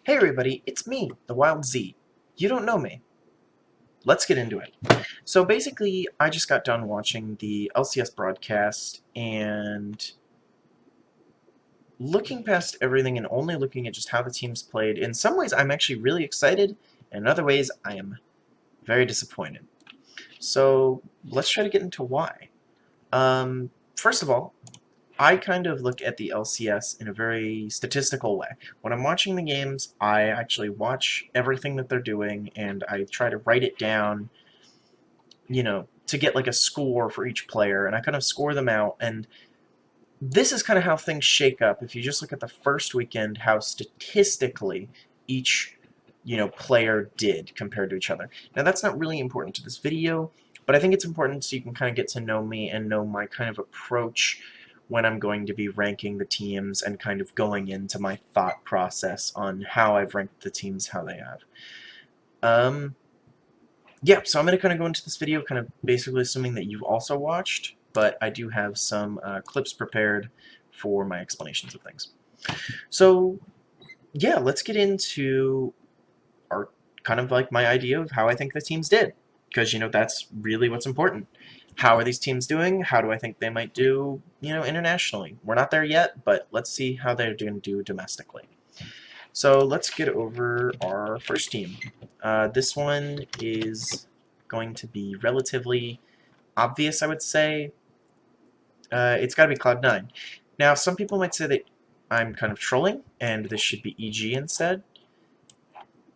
Hey everybody, it's me, the Wildzee. You don't know me. Let's get into it. So basically, I just got done watching the LCS broadcast and looking past everything and only looking at just how the teams played. In some ways, I'm actually really excited, and in other ways, I am very disappointed. So let's try to get into why. First of all, I kind of look at the LCS in a very statistical way. When I'm watching the games, I actually watch everything that they're doing, and I try to write it down, to get like a score for each player, and I kind of score them out, and this is kind of how things shake up. If you just look at the first weekend, how statistically each, player did compared to each other. Now, that's not really important to this video, but I think it's important so you can kind of get to know me and know my kind of approach when I'm going to be ranking the teams and kind of going into my thought process on how I've ranked the teams how they have. Yeah, so I'm going to kind of go into this video kind of basically assuming that you've also watched, but I do have some clips prepared for my explanations of things. So, yeah, let's get into our kind of like my idea of how I think the teams did, because, that's really what's important. How are these teams doing? How do I think they might do, internationally? We're not there yet, but let's see how they're going to do domestically. So let's get over our first team. This one is going to be relatively obvious, I would say. It's got to be Cloud9. Now, some people might say that I'm kind of trolling, and this should be EG instead.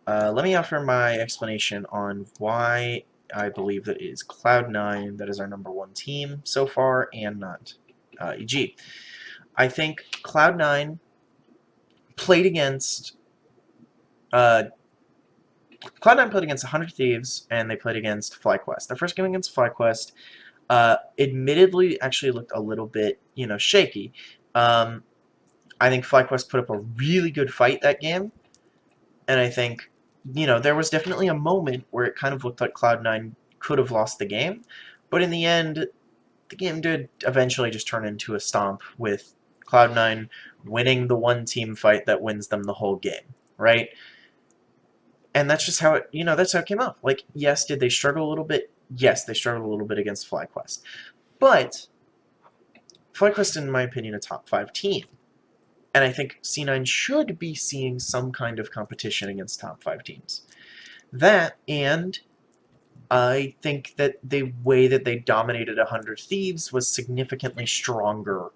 Let me offer my explanation on why I believe that it is Cloud9 that is our #1 team so far, and not EG. I think Cloud9 played against Cloud9 played against 100 Thieves, and they played against FlyQuest. Their first game against FlyQuest, admittedly, actually looked a little bit, shaky. I think FlyQuest put up a really good fight that game, and I think, there was definitely a moment where it kind of looked like Cloud9 could have lost the game, but in the end, the game did eventually just turn into a stomp with Cloud9 winning the one-team fight that wins them the whole game, right? And that's just how it, that's how it came out. Like, yes, did they struggle a little bit? Yes, they struggled a little bit against FlyQuest. But FlyQuest, in my opinion, a top 5 team. And I think C9 should be seeing some kind of competition against top 5 teams. That, and I think that the way that they dominated 100 Thieves was significantly stronger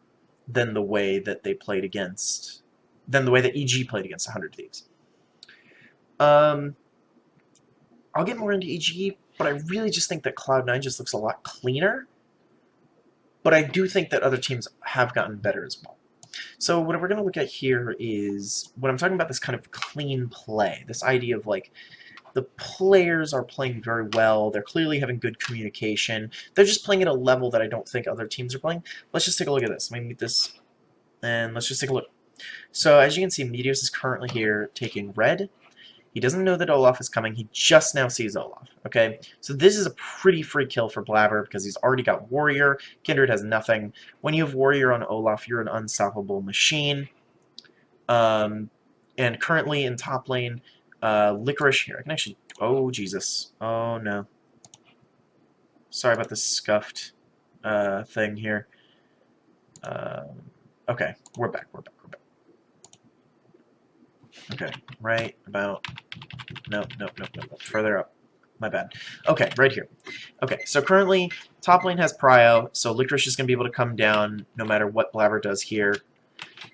than the way that they played against, than the way that EG played against 100 Thieves. I'll get more into EG, but I really just think that Cloud9 just looks a lot cleaner. But I do think that other teams have gotten better as well. So what we're going to look at here is, when I'm talking about this kind of clean play, this idea of like, the players are playing very well, they're clearly having good communication, they're just playing at a level that I don't think other teams are playing. Let's just take a look at this. Let me mute this, and let's just take a look. So as you can see, Meteos is currently here taking red. He doesn't know that Olaf is coming, he just now sees Olaf, okay? So this is a pretty free kill for Blabber because he's already got Warrior, Kindred has nothing. When you have Warrior on Olaf, you're an unstoppable machine. And currently in top lane, Licorice here. I can actually... Oh, Jesus. Oh, no. Sorry about this scuffed thing here. Okay, we're back. Okay, right about... Nope. Further up. My bad. Okay, right here. Okay, so currently, top lane has Prio, so Licorice is going to be able to come down no matter what Blabber does here.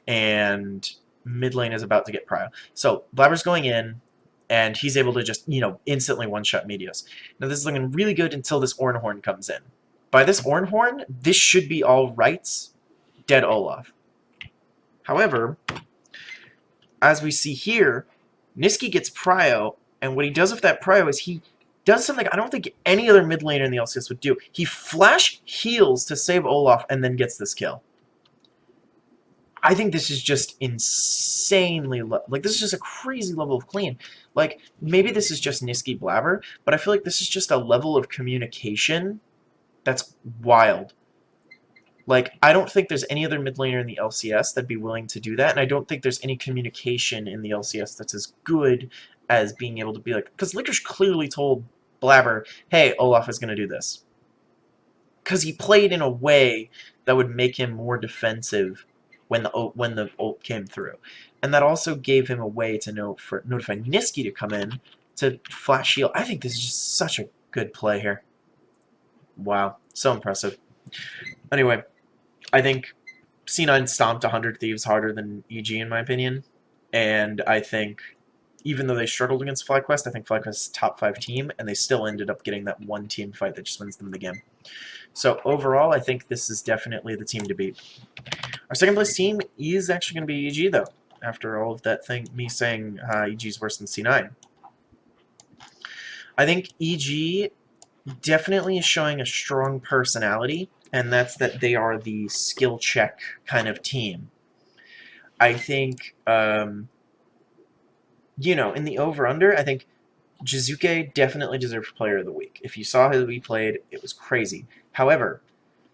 And mid lane is about to get Prio. So Blabber's going in, and he's able to just, instantly one-shot Meteos. Now this is looking really good until this Ornhorn comes in. By this Ornhorn, this should be all right. Dead Olaf. However, as we see here, Niski gets Prio, and what he does with that Prio is he does something I don't think any other mid laner in the LCS would do. He flash heals to save Olaf and then gets this kill. I think this is just insanely like, this is just a crazy level of clean. Like, maybe this is just Niski Blabber, but I feel like this is just a level of communication that's wild. Like, I don't think there's any other mid laner in the LCS that'd be willing to do that, and I don't think there's any communication in the LCS that's as good as being able to be like, because Licorice clearly told Blabber, hey, Olaf is going to do this. Because he played in a way that would make him more defensive when the ult came through. And that also gave him a way to notify Niski to come in to flash shield. I think this is just such a good play here. Wow, so impressive. Anyway, I think C9 stomped 100 Thieves harder than EG in my opinion, and I think even though they struggled against FlyQuest, I think FlyQuest is a top 5 team, and they still ended up getting that one team fight that just wins them the game. So overall, I think this is definitely the team to beat. Our second place team is actually going to be EG, though, after all of that thing, me saying EG is worse than C9. I think EG definitely is showing a strong personality, and that's that they are the skill check kind of team. I think, you know, in the over-under, I think Jizuke definitely deserved Player of the Week. If you saw who he played, it was crazy. However,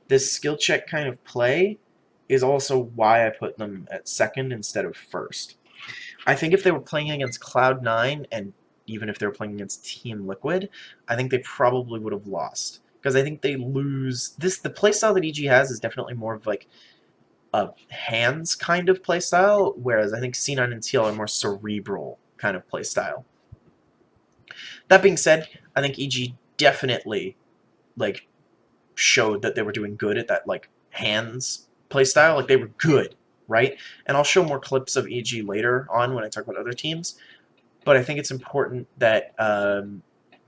this skill check kind of play is also why I put them at second instead of first. I think if they were playing against Cloud9, and even if they were playing against Team Liquid, I think they probably would have lost. Because I think they lose... The playstyle that EG has is definitely more of like a hands kind of playstyle, whereas I think C9 and TL are more cerebral kind of playstyle. That being said, I think EG definitely like showed that they were doing good at that like hands playstyle. Like they were good, right? And I'll show more clips of EG later on when I talk about other teams. But I think it's important that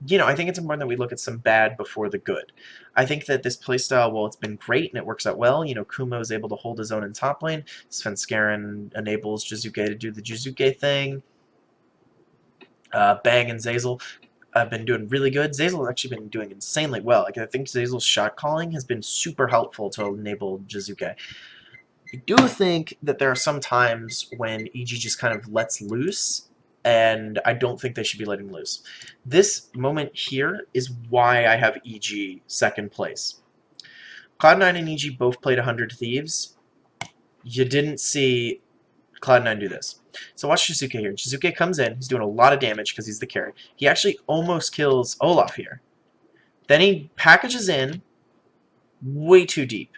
you know, I think it's important that we look at some bad before the good. I think that this playstyle, while it's been great and it works out well, you know, Kumo is able to hold his own in top lane. Svenskeren enables Jizuke to do the Jizuke thing. Bang and Zazel have been doing really good. Zazel has actually been doing insanely well. Like I think Zazel's shot calling has been super helpful to enable Jizuke. I do think that there are some times when EG just kind of lets loose, and I don't think they should be letting loose. This moment here is why I have EG second place. Cloud9 and EG both played 100 Thieves. You didn't see Cloud9 do this. So watch Shizuke here. Shizuke comes in. He's doing a lot of damage because he's the carry. He actually almost kills Olaf here. Then he packages in way too deep.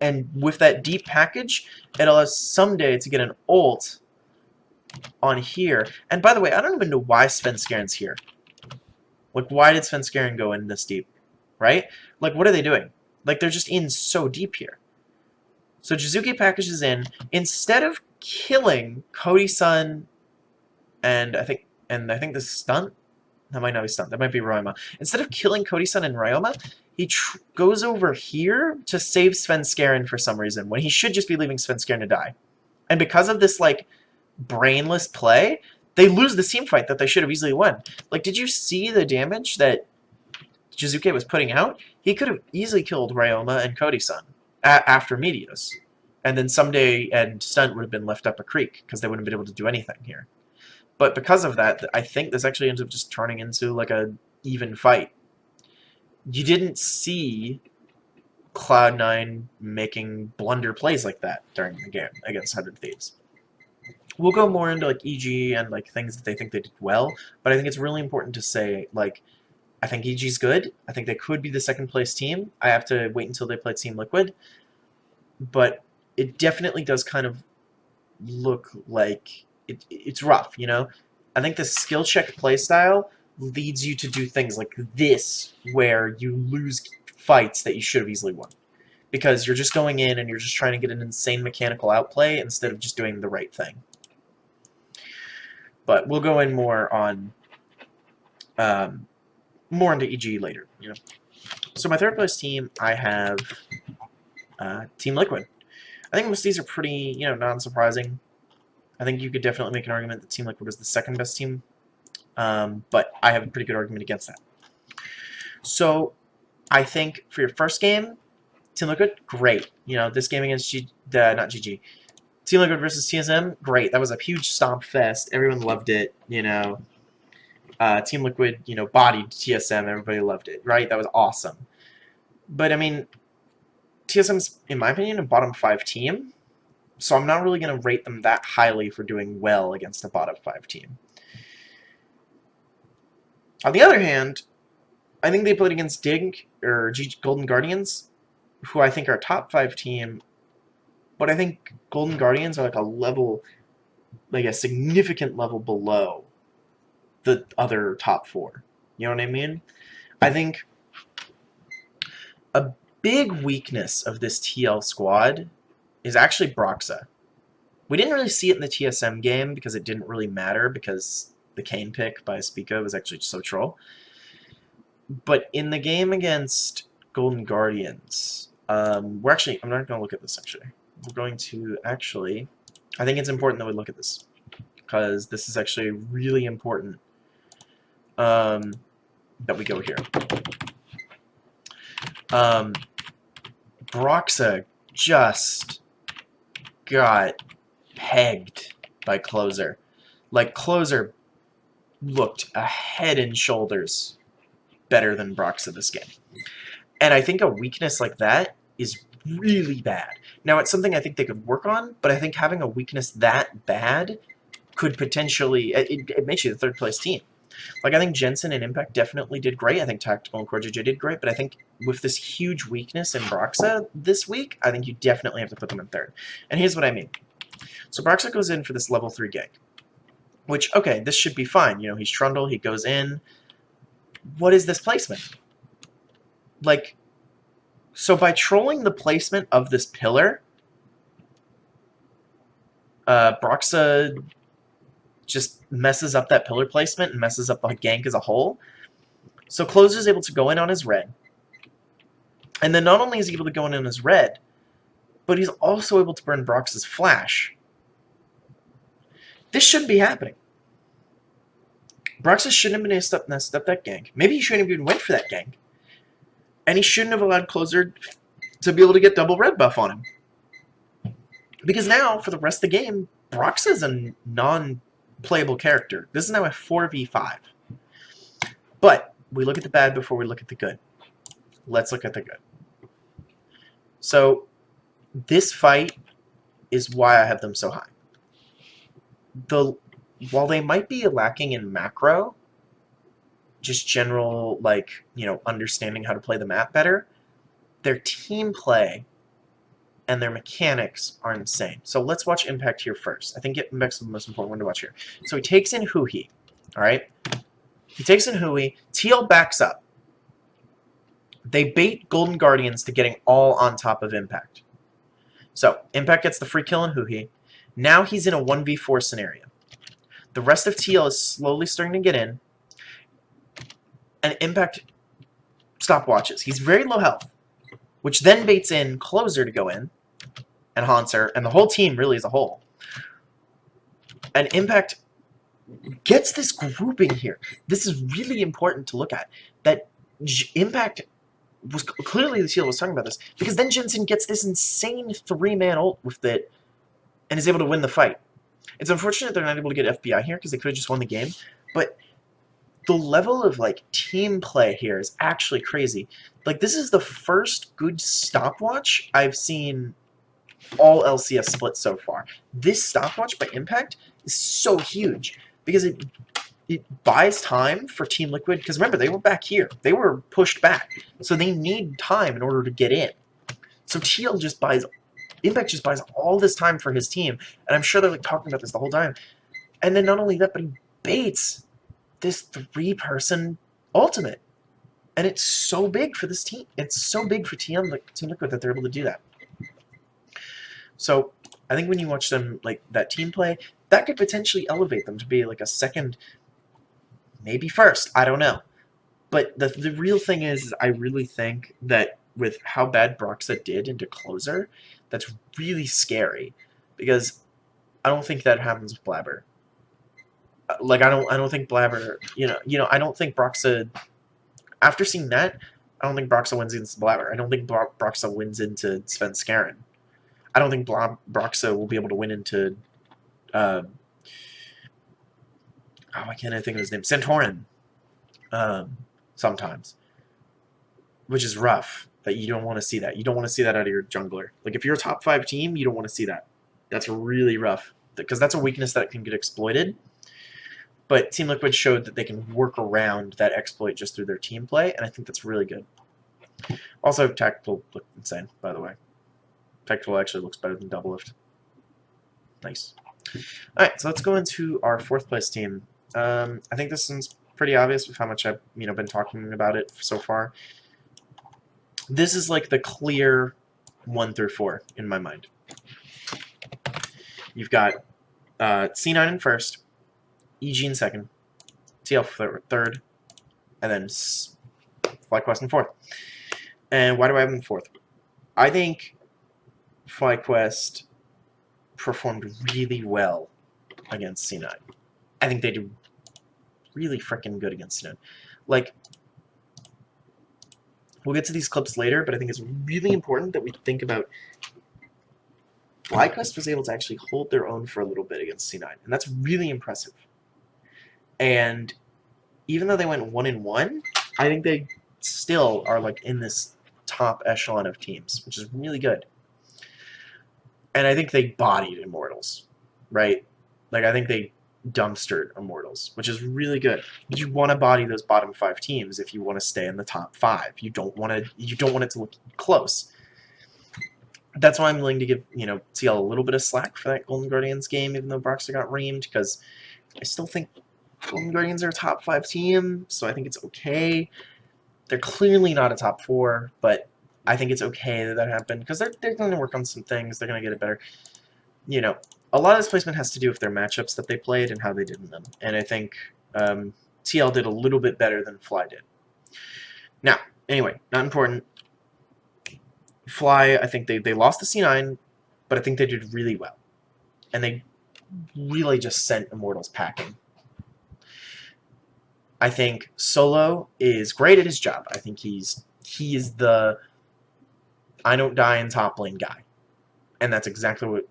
And with that deep package, it allows Someday to get an ult on here. And by the way, I don't even know why Svenskeren's here. Like, why did Svenskeren go in this deep? Right? Like, what are they doing? Like, they're just in so deep here. So Jizuke packages in. Instead of killing Cody-san and I think this is Stunt? That might not be Stunt. That might be Ryoma. Instead of killing Cody-san and Ryoma, he goes over here to save Svenskeren for some reason, when he should just be leaving Svenskeren to die. And because of this, like, brainless play, they lose the team fight that they should have easily won. Like, did you see the damage that Jizuke was putting out? He could have easily killed Ryoma and Cody-san after Meteos. And then Someday and Stunt would have been left up a creek, because they wouldn't have been able to do anything here. But because of that, I think this actually ends up just turning into, like, a even fight. You didn't see Cloud9 making blunder plays like that during the game against 100 Thieves. We'll go more into like EG and like things that they think they did well, but I think it's really important to say, like, I think EG's good. I think they could be the second place team. I have to wait until they play Team Liquid. But it definitely does kind of look like it's rough, you know? I think the skill check playstyle leads you to do things like this, where you lose fights that you should have easily won. Because you're just going in and you're just trying to get an insane mechanical outplay instead of just doing the right thing. But we'll go in more on more into EG later, you know. So my third place team, I have Team Liquid. I think most of these are pretty, you know, non-surprising. I think you could definitely make an argument that Team Liquid was the second best team, but I have a pretty good argument against that. So I think for your first game, Team Liquid, great. You know, this game against not GG. Team Liquid versus TSM, great. That was a huge stomp fest. Everyone loved it, you know. Team Liquid, bodied TSM. Everybody loved it, right? That was awesome. But, I mean, TSM's, in my opinion, a bottom 5 team, so I'm not really going to rate them that highly for doing well against a bottom 5 team. On the other hand, I think they played against Golden Guardians, who I think are a top 5 team, but I think Golden Guardians are like a significant level below the other top 4. You know what I mean? I think a big weakness of this TL squad is actually Broxa. We didn't really see it in the TSM game because it didn't really matter because the Kane pick by Spica was actually so troll. But in the game against Golden Guardians, I'm not going to look at this actually. We're going to actually, I think it's important that we look at this because this is actually really important that we go here. Broxa just got pegged by Closer. Like, Closer looked a head and shoulders better than Broxa this game. And I think a weakness like that is really bad. Now, it's something I think they could work on, but I think having a weakness that bad could potentially... It makes you the third-place team. Like, I think Jensen and Impact definitely did great. I think Tactical and CoreJJ did great, but I think with this huge weakness in Broxa this week, I think you definitely have to put them in third. And here's what I mean. So Broxa goes in for this level 3 gank, which, okay, this should be fine. You know, he's Trundle, he goes in. What is this placement? Like, so by trolling the placement of this pillar, Broxa just messes up that pillar placement and messes up the gank as a whole. So Closer's able to go in on his red. And then not only is he able to go in on his red, but he's also able to burn Brox's flash. This shouldn't be happening. Broxa shouldn't have been able to mess up that gank. Maybe he shouldn't have even went for that gank. And he shouldn't have allowed Closer to be able to get double red buff on him. Because now, for the rest of the game, Broxa's a non-playable character. This is now a 4v5. But we look at the bad before we look at the good. Let's look at the good. So, this fight is why I have them so high. While they might be lacking in macro, just general, like, you know, understanding how to play the map better, their team play and their mechanics are insane. So let's watch Impact here first. I think Impact's the most important one to watch here. So he takes in Huhi, alright? He takes in Huhi. TL backs up. They bait Golden Guardians to getting all on top of Impact. So, Impact gets the free kill in Huhi. Now he's in a 1v4 scenario. The rest of TL is slowly starting to get in. And Impact stopwatches. He's very low health, which then baits in Closer to go in, and Hanser, and the whole team really as a whole. And Impact gets this grouping here. This is really important to look at. That Impact was clearly the TL was talking about this, because then Jensen gets this insane 3-man ult with it, and is able to win the fight. It's unfortunate they're not able to get FBI here, because they could have just won the game, but the level of, like, team play here is actually crazy. Like, this is the first good stopwatch I've seen all LCS split so far. This stopwatch by Impact is so huge, because it buys time for Team Liquid, because remember, they were back here. They were pushed back, so they need time in order to get in. So TL just buys, Impact just buys all this time for his team, and I'm sure they're, like, talking about this the whole time. And then not only that, but he baits this 3-person ultimate. And it's so big for this team. It's so big for Team Liquid that they're able to do that. So, I think when you watch them, like, that team play, that could potentially elevate them to be, like, a second, maybe first, I don't know. But the real thing is, I really think that with how bad Broxa did into Closer, that's really scary. Because I don't think that happens with Blabber. Like, I don't think Blabber, you know, I don't think Broxa, after seeing that, I don't think Broxa wins against Blabber. I don't think Broxa wins into Sven Skaren. I don't think Broxa will be able to win into, why can't I think of his name? Santorin, sometimes, which is rough. that you don't want to see that. You don't want to see that out of your jungler. Like, if you're a top 5 team, you don't want to see that. That's really rough, because that's a weakness that can get exploited. But Team Liquid showed that they can work around that exploit just through their team play, and I think that's really good. Also, Tactical looked insane, by the way. Tactical actually looks better than Doublelift. Nice. Alright, so let's go into our 4th place team. I think this one's pretty obvious with how much I've been talking about it so far. This is like the clear 1 through 4 in my mind. You've got C9 in first, EG in second, TL third, and then FlyQuest in fourth. And why do I have them in fourth? I think FlyQuest performed really well against C9. I think they did really freaking good against C9. Like, we'll get to these clips later, but I think it's really important that we think about FlyQuest was able to actually hold their own for a little bit against C9, and that's really impressive. And even though they went 1-1, I think they still are like in this top echelon of teams, which is really good. And I think they bodied Immortals, right? Like, I think they dumpstered Immortals, which is really good. You want to body those bottom 5 teams if you want to stay in the top 5. You don't want it to look close. That's why I'm willing to give, TL a little bit of slack for that Golden Guardians game, even though Broxer got reamed, because I still think Golden Guardians are a top 5 team, so I think it's okay. They're clearly not a top 4, but I think it's okay that happened, because they're going to work on some things. They're going to get it better. A lot of this placement has to do with their matchups that they played and how they did in them. And I think TL did a little bit better than Fly did. Now, anyway, not important. Fly, I think they lost the C9, but I think they did really well. And they really just sent Immortals packing. I think Solo is great at his job. I think he is the I don't die in top lane guy. And that's exactly what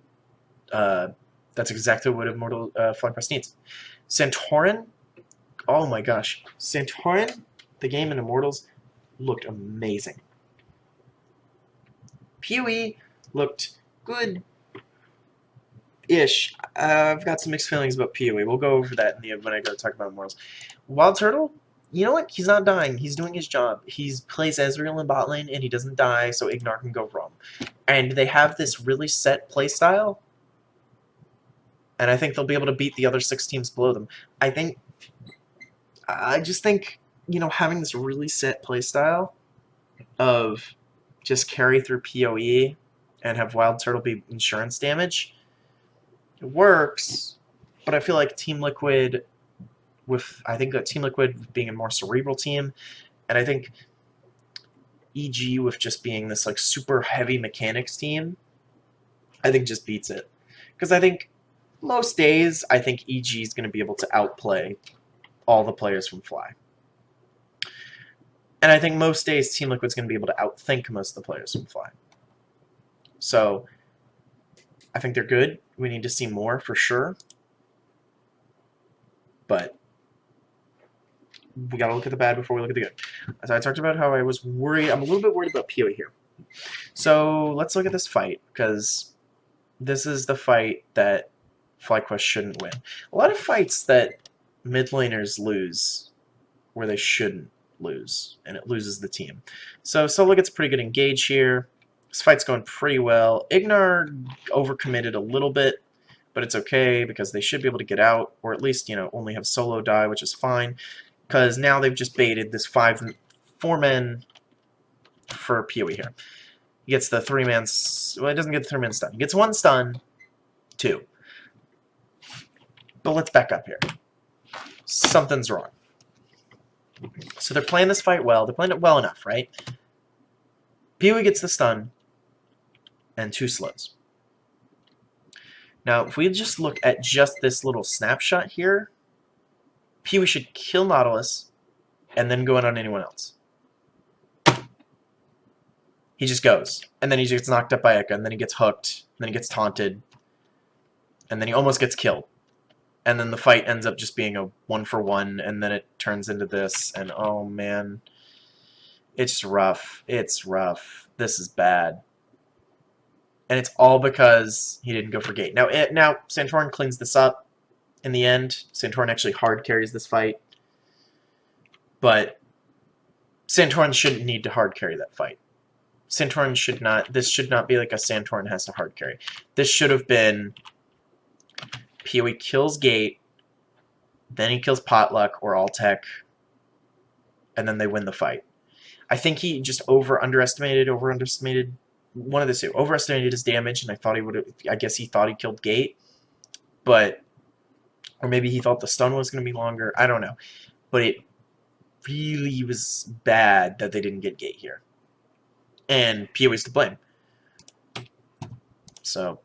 Immortal FlyQuest needs. Santorin, oh my gosh. Santorin, the game in Immortals, looked amazing. PoE looked good-ish. I've got some mixed feelings about PoE. We'll go over that when I go talk about Immortals. Wild Turtle, you know what? He's not dying. He's doing his job. He plays Ezreal in bot lane, and he doesn't die, so Ignar can go roam. And they have this really set playstyle, and I think they'll be able to beat the other 6 teams below them. I just think, having this really set playstyle of just carry through PoE and have Wild Turtle be insurance damage, it works, but I feel like Team Liquid, Team Liquid being a more cerebral team, and I think EG with just being this like super heavy mechanics team, I think just beats it. Because I think most days, I think EG is going to be able to outplay all the players from Fly. And I think most days, Team Liquid's going to be able to outthink most of the players from Fly. So, I think they're good. We need to see more, for sure. But we got to look at the bad before we look at the good. As I talked about how I was worried, I'm a little bit worried about PoE here. So, let's look at this fight, because this is the fight that FlyQuest shouldn't win. A lot of fights that mid laners lose where they shouldn't lose, and it loses the team. So Solo gets a pretty good engage here. This fight's going pretty well. Ignar overcommitted a little bit, but it's okay because they should be able to get out, or at least, only have Solo die, which is fine, because now they've just baited this 4 men for PoE here. He gets the 3-man... Well, he doesn't get the 3-man stun. He gets 1 stun, 2. But let's back up here. Something's wrong. So they're playing this fight well. They're playing it well enough, right? PoE gets the stun and 2 slows. Now, if we just look at just this little snapshot here, PoE should kill Nautilus and then go in on anyone else. He just goes. And then he gets knocked up by Ekka, and then he gets hooked, and then he gets taunted, and then he almost gets killed. And then the fight ends up just being a 1-for-1, and then it turns into this, and oh man. It's rough. It's rough. This is bad. And it's all because he didn't go for gate. Now Santorin cleans this up in the end. Santorin actually hard carries this fight. But Santorin shouldn't need to hard carry that fight. Santorin should not... This should not be like a Santorin has to hard carry. This should have been... PoE kills gate, then he kills Potluck or Alltech, and then they win the fight. I think he just underestimated one of the two. Overestimated his damage, and I guess he thought he killed gate, but... Or maybe he thought the stun was going to be longer. I don't know. But it really was bad that they didn't get gate here. And PoE's to blame. So,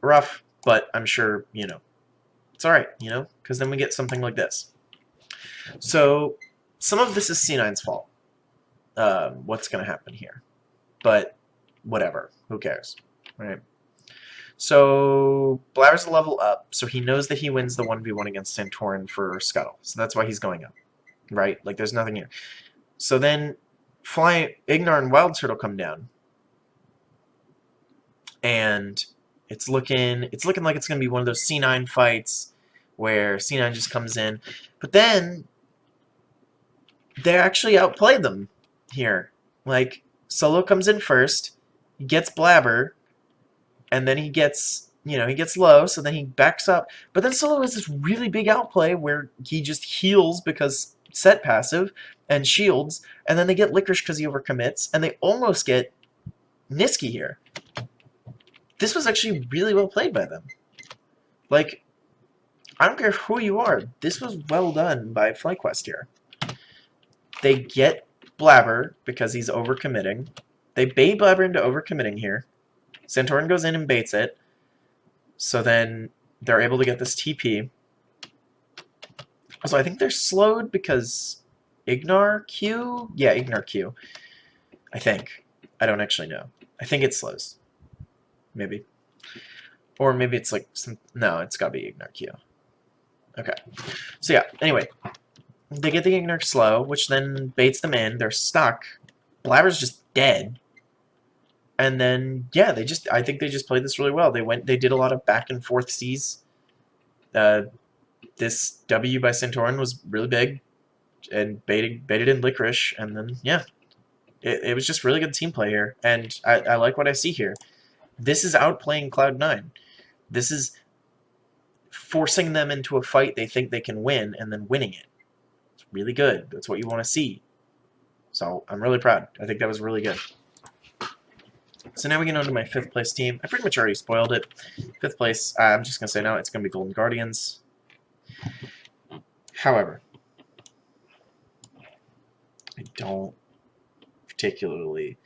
rough, but I'm sure, you know, it's alright, you know, because then we get something like this. So, some of this is C9's fault. What's going to happen here? But, whatever. Who cares? Right? So, Blabber's a level up, so he knows that he wins the 1v1 against Santorin for Scuttle. So that's why he's going up. Right? Like, there's nothing here. So then, Ignar and Wild Turtle come down. And it's looking like it's going to be one of those C9 fights where C9 just comes in. But then, they actually outplayed them here. Like, Solo comes in first, he gets Blabber, and then he gets, you know, he gets low, so then he backs up. But then Solo has this really big outplay where he just heals because set passive and shields, and then they get Licorice because he overcommits, and they almost get Niski here. This was actually really well played by them. Like, I don't care who you are, this was well done by FlyQuest here. They get Blabber because he's overcommitting. They bait Blabber into overcommitting here. Santorin goes in and baits it. So then they're able to get this TP. So I think they're slowed because Ignar Q? Yeah, Ignar Q. I think. I don't actually know. I think it slows. Maybe. Or maybe it's like some... No, it's gotta be Ignar Q. Okay. So yeah, anyway. They get the Ignar slow, which then baits them in. They're stuck. Blabber's just dead. And then, yeah, I think they just played this really well. They did a lot of back and forth Cs. This W by Santorin was really big. And baited in Licorice. And then, yeah. It was just really good team play here. And I like what I see here. This is outplaying Cloud9. This is forcing them into a fight they think they can win and then winning it. It's really good. That's what you want to see. So I'm really proud. I think that was really good. So now we get on to my 5th place team. I pretty much already spoiled it. 5th place, I'm just going to say now it's going to be Golden Guardians. However, I don't particularly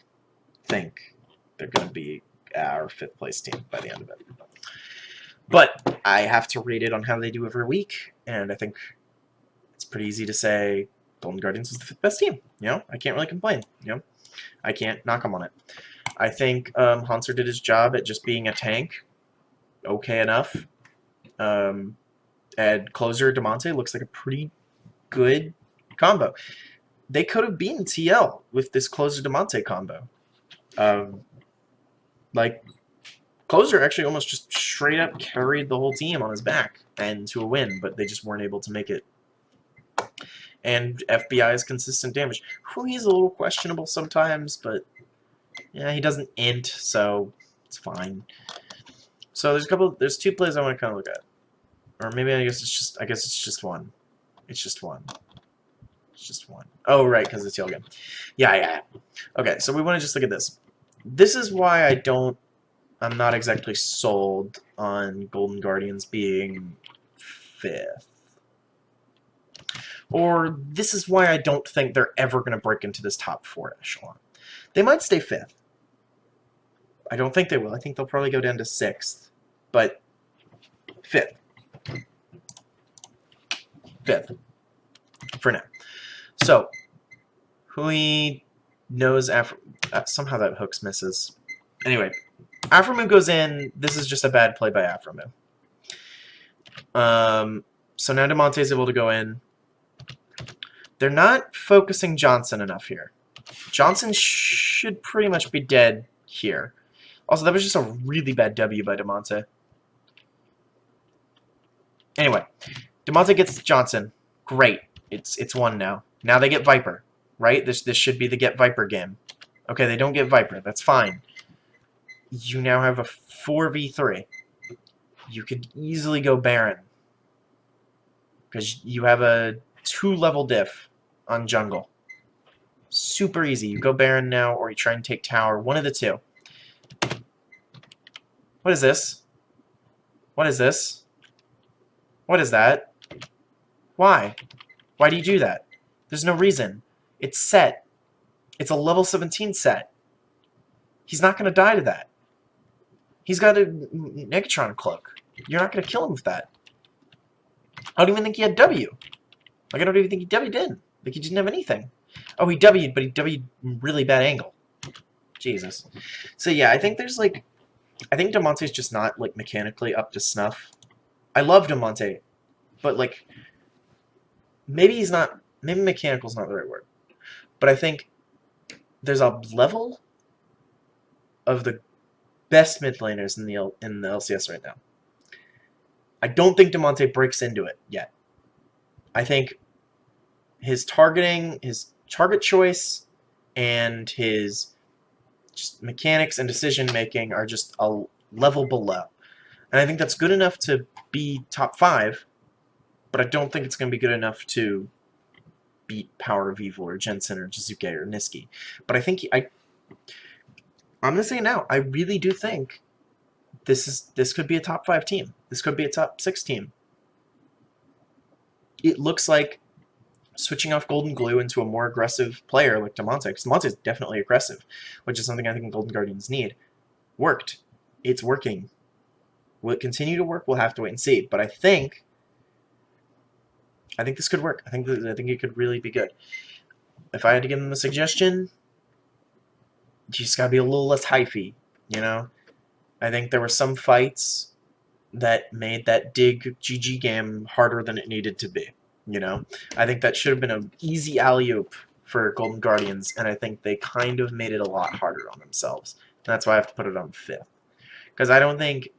think they're going to be our 5th place team by the end of it. But I have to rate it on how they do every week, and I think it's pretty easy to say Golden Guardians is the 5th best team. You know, I can't really complain. You know, I can't knock them on it. I think Hanser did his job at just being a tank, okay enough. And closer Demonte looks like a pretty good combo. They could have beaten TL with this closer Demonte combo. Like, closer actually almost just straight up carried the whole team on his back and to a win, but they just weren't able to make it. And FBI's consistent damage. He's a little questionable sometimes, but yeah, he doesn't int, so it's fine. So there's 2 plays I want to kind of look at. Or maybe I guess it's just one. It's just one. It's just one. Oh, right, because it's TL game. Yeah. Okay, so we want to just look at this. This is why I'm not exactly sold on Golden Guardians being 5th. Or this is why I don't think they're ever going to break into this top 4 echelon. They might stay 5th. I don't think they will. I think they'll probably go down to 6th. But 5th. 5th. For now. So, Hui knows somehow that hooks misses. Anyway, Aframu goes in. This is just a bad play by Aframu. So now Demonte is able to go in. They're not focusing Johnson enough here. Johnson should pretty much be dead here. Also, that was just a really bad W by DeMonte. Anyway, DeMonte gets Johnson. Great. It's 1 now. Now they get Viper, right? This should be the get Viper game. Okay, they don't get Viper. That's fine. You now have a 4v3. You could easily go Baron. Because you have a 2-level diff on jungle. Super easy. You go Baron now, or you try and take tower. One of the two. What is this? What is this? What is that? Why? Why do you do that? There's no reason. It's set. It's a level 17 set. He's not going to die to that. He's got a Negatron cloak. You're not going to kill him with that. I don't even think he had W. Like, I don't even think he W'd in. Like, he didn't have anything. Oh, he W'd, but he W'd really bad angle. Jesus. So, yeah, I think there's, like... I think DeMonte's just not, like, mechanically up to snuff. I love DeMonte, but, like... Maybe he's not... Maybe mechanical's not the right word. But I think there's a level of the best mid laners in the LCS right now. I don't think DeMonte breaks into it yet. I think his targeting, his target choice, and his just mechanics and decision making are just a level below. And I think that's good enough to be top 5, but I don't think it's going to be good enough to beat Power of Evil or Jensen or Jizuke or Niski. But I think I'm going to say it now. I really do think this could be a top 5 team. This could be a top 6 team. It looks like switching off Golden Glue into a more aggressive player like DeMonte, because DeMonte is definitely aggressive, which is something I think Golden Guardians need, worked. It's working. Will it continue to work? We'll have to wait and see. But I think this could work. I think it could really be good. If I had to give them a suggestion, you just gotta be a little less hyphy, you know? I think there were some fights that made that dig GG game harder than it needed to be, you know? I think that should have been an easy alley-oop for Golden Guardians, and I think they kind of made it a lot harder on themselves. And that's why I have to put it on 5th. Because I don't think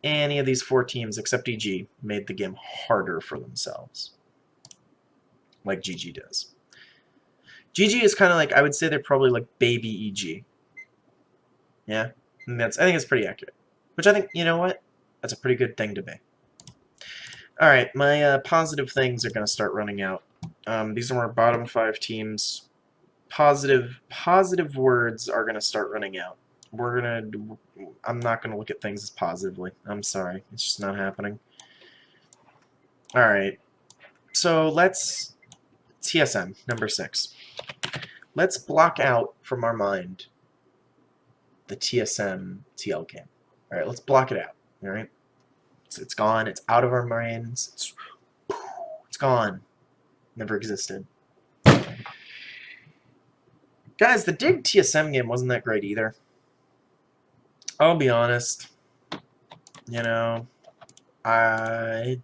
any of these 4 teams, except EG, made the game harder for themselves. Like GG does. GG is kind of like, I would say they're probably like baby EG. Yeah? And I think it's pretty accurate. Which I think, you know what? That's a pretty good thing to be. Alright, my positive things are going to start running out. These are our bottom 5 teams. Positive words are going to start running out. I'm not going to look at things as positively. I'm sorry. It's just not happening. Alright. So let's... TSM, number 6. Let's block out from our mind the TSM TL game. Alright, let's block it out. Alright? So it's gone. It's out of our brains. It's gone. Never existed. Guys, the Dig TSM game wasn't that great either. I'll be honest. You know, I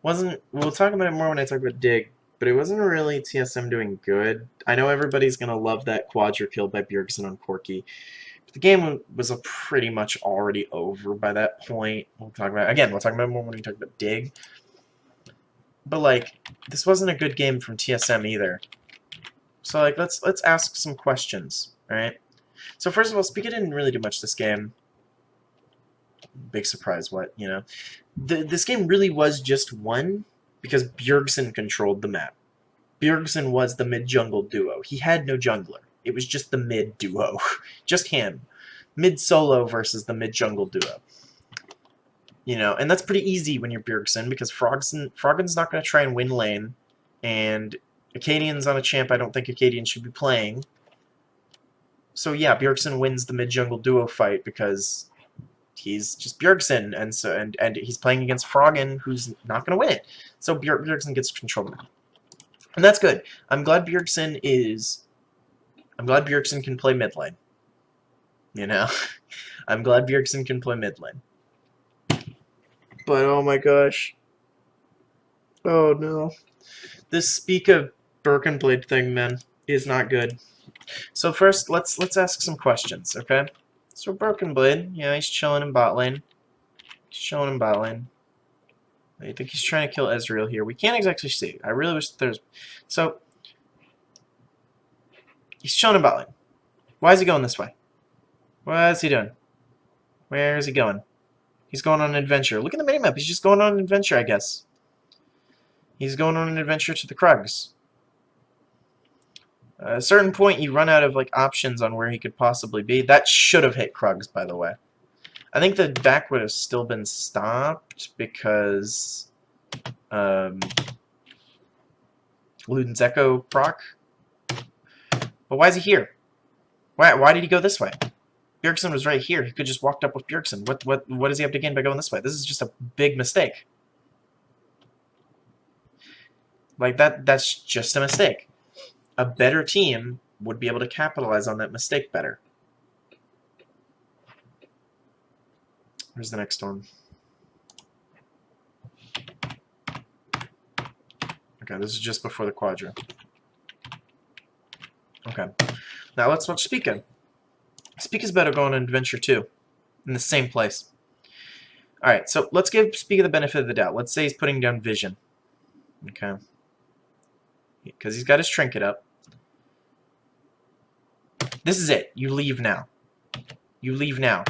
wasn't... We'll talk about it more when I talk about Dig, but it wasn't really TSM doing good. I know everybody's going to love that quadra kill by Bjergsen on Corki. But the game was pretty much already over by that point. We'll talk about it more when we talk about Dig. But, like, this wasn't a good game from TSM either. So, like, let's ask some questions, alright? So, first of all, Spica didn't really do much this game. Big surprise, what, you know? This game really was just won because Bjergsen controlled the map. Bjergsen was the mid-jungle duo. He had no jungler. It was just the mid-duo. Just him. Mid-solo versus the mid-jungle duo. You know, and that's pretty easy when you're Bjergsen, because Froggen's not going to try and win lane, and Acadian's on a champ I don't think Acadian should be playing. So yeah, Bjergsen wins the mid-jungle duo fight because he's just Bjergsen, and he's playing against Froggen, who's not going to win it. So Bjergsen gets control of it. And that's good. I'm glad Bjergsen can play mid lane. You know? I'm glad Bjergsen can play mid lane. But oh my gosh. Oh no. This Spica Birkenblade thing, man, is not good. So first, let's ask some questions, okay? So Broken Blade, yeah, he's chilling in bot lane. He's chilling in bot lane. I think he's trying to kill Ezreal here. We can't exactly see. I really wish there's... So, he's chilling in bot lane. Why is he going this way? What is he doing? Where is he going? He's going on an adventure. Look at the minimap. He's just going on an adventure, I guess. He's going on an adventure to the Krugs. At a certain point, you run out of like options on where he could possibly be. That should have hit Krugs, by the way. I think the back would have still been stopped because Luden's Echo proc. But why is he here? Why did he go this way? Bjergsen was right here. He could just walked up with Bjergsen. What does he have to gain by going this way? This is just a big mistake. Like that's just a mistake. A better team would be able to capitalize on that mistake better. Where's the next one? Okay, this is just before the Quadra. Okay. Now let's watch Spica. Spica's better going on Adventure 2. In the same place. Alright, so let's give Spica the benefit of the doubt. Let's say he's putting down Vision. Okay. Because he's got his trinket up. This is it. You leave now. You leave now.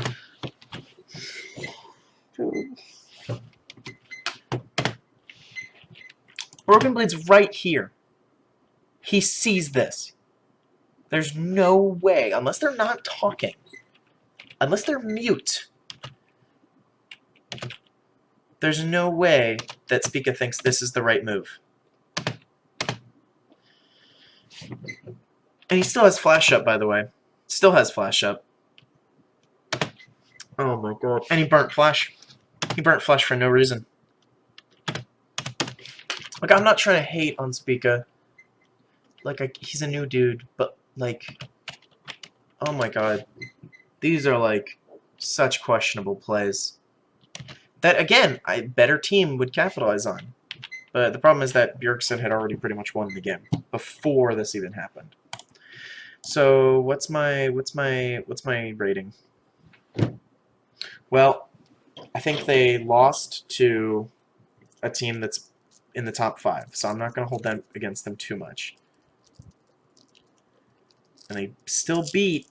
Broken Blade's right here. He sees this. There's no way, unless they're not talking, unless they're mute, there's no way that Spica thinks this is the right move. And he still has flash up, by the way. Still has flash up. Oh my god. And he burnt flash. He burnt flash for no reason. Like, I'm not trying to hate on Spica. Like, he's a new dude, but, like, oh my god. These are, like, such questionable plays. That, again, a better team would capitalize on. But the problem is that Bjergsen had already pretty much won the game before this even happened. So, what's my rating? Well, I think they lost to a team that's in the top 5, so I'm not going to hold them against them too much. And they still beat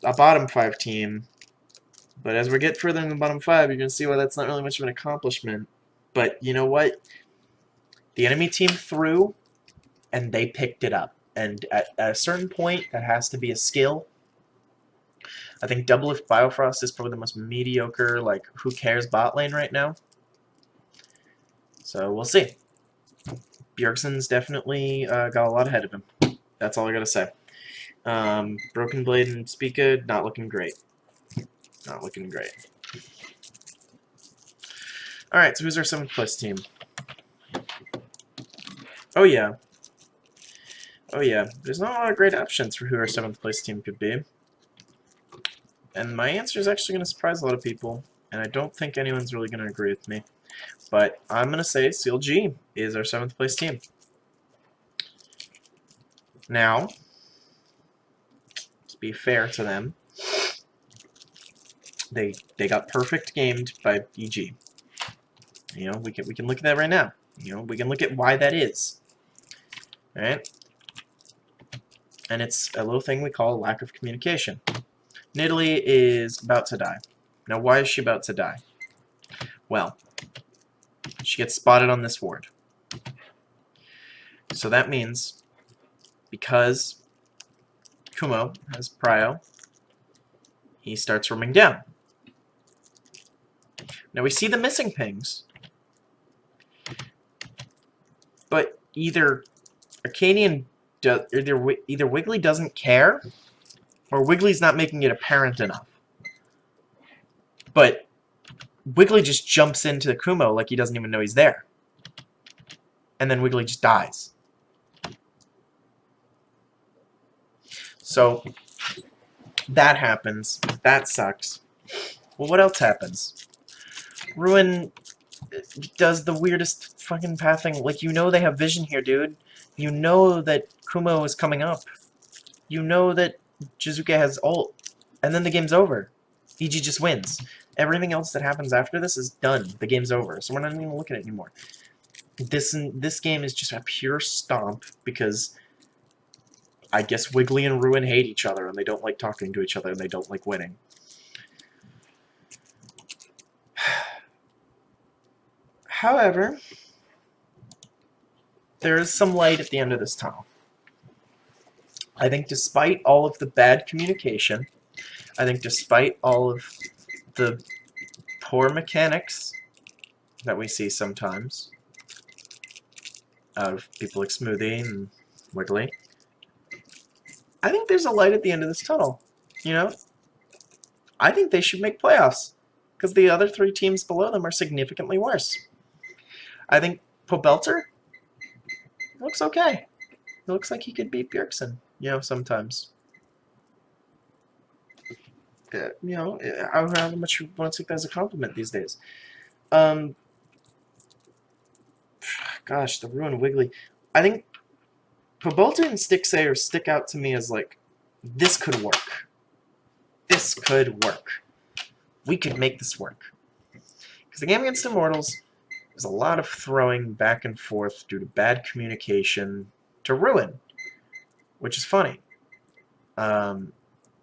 a bottom 5 team, but as we get further in the bottom 5, you're going to see why that's not really much of an accomplishment. But you know what? The enemy team threw, and they picked it up. And at a certain point, that has to be a skill. I think Doublelift Biofrost is probably the most mediocre, like, who cares bot lane right now. So we'll see. Bjergsen's definitely got a lot ahead of him. That's all I gotta say. Broken Blade and Spica, not looking great. Not looking great. Alright, so who's our 7th place team? Oh yeah. Oh yeah. There's not a lot of great options for who our 7th place team could be. And my answer is actually going to surprise a lot of people, and I don't think anyone's really going to agree with me. But I'm going to say CLG is our 7th place team. Now, to be fair to them, they got perfect gamed by EG. You know, we can look at that right now. You know, we can look at why that is. Alright? And it's a little thing we call lack of communication. Nidalee is about to die. Now, why is she about to die? Well, she gets spotted on this ward. So that means, because Kumo has prio, he starts roaming down. Now we see the missing pings, but either either Wiggly doesn't care, or Wiggly's not making it apparent enough. But Wiggly just jumps into the Kumo like he doesn't even know he's there. And then Wiggly just dies. So, that happens. That sucks. Well, what else happens? Ruin does the weirdest fucking pathing. Like, you know they have vision here, dude. You know that Kumo is coming up. You know that Jizuke has ult, and then the game's over. EG just wins. Everything else that happens after this is done. The game's over, so we're not even looking at it anymore. This game is just a pure stomp because I guess Wiggly and Ruin hate each other and they don't like talking to each other and they don't like winning. However, there is some light at the end of this tunnel. I think despite all of the bad communication, I think despite all of the poor mechanics that we see sometimes out of people like Smoothie and Wiggly, I think there's a light at the end of this tunnel. You know? I think they should make playoffs because the other 3 teams below them are significantly worse. I think Pobelter looks okay. It looks like he could beat Bjergsen, you know, sometimes. You know, how much you want to take that as a compliment these days. Gosh, the Ruin Wiggly. I think Pobelter and Stixay stick out to me as like, this could work. This could work. We could make this work. Because the game against Immortals, there's a lot of throwing back and forth due to bad communication to Ruin, which is funny.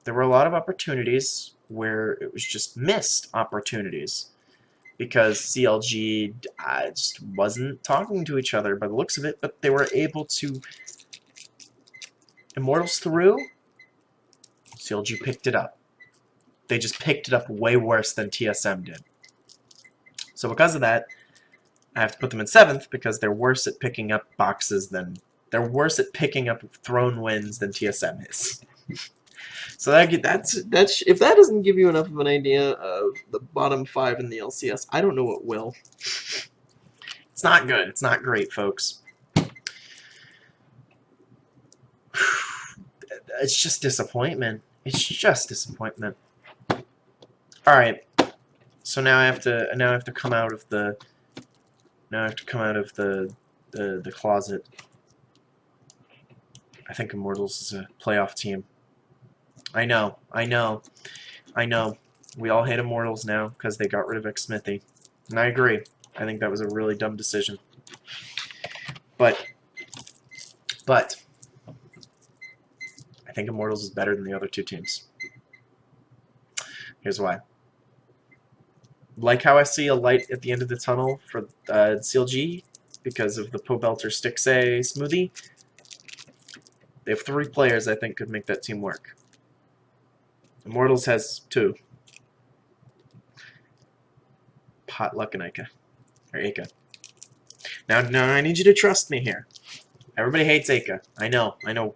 There were a lot of opportunities where it was just missed opportunities because CLG just wasn't talking to each other by the looks of it, but they were able to... Immortals threw, CLG picked it up. They just picked it up way worse than TSM did. So because of that, I have to put them in 7th because they're worse at picking up boxes than... They're worse at picking up thrown wins than TSM is. So that's if that doesn't give you enough of an idea of the bottom 5 in the LCS, I don't know what will. It's not good. It's not great, folks. It's just disappointment. It's just disappointment. All right. So now I have to come out of the the closet. I think Immortals is a playoff team. I know. We all hate Immortals now because they got rid of X-Smithy. And I agree. I think that was a really dumb decision. But I think Immortals is better than the other 2 teams. Here's why. Like how I see a light at the end of the tunnel for CLG because of the Pobelter Stixay Smoothie, they have 3 players I think could make that team work. Immortals has 2. Potluck and Aika. Or Aika. Now I need you to trust me here. Everybody hates Aika. I know. I don't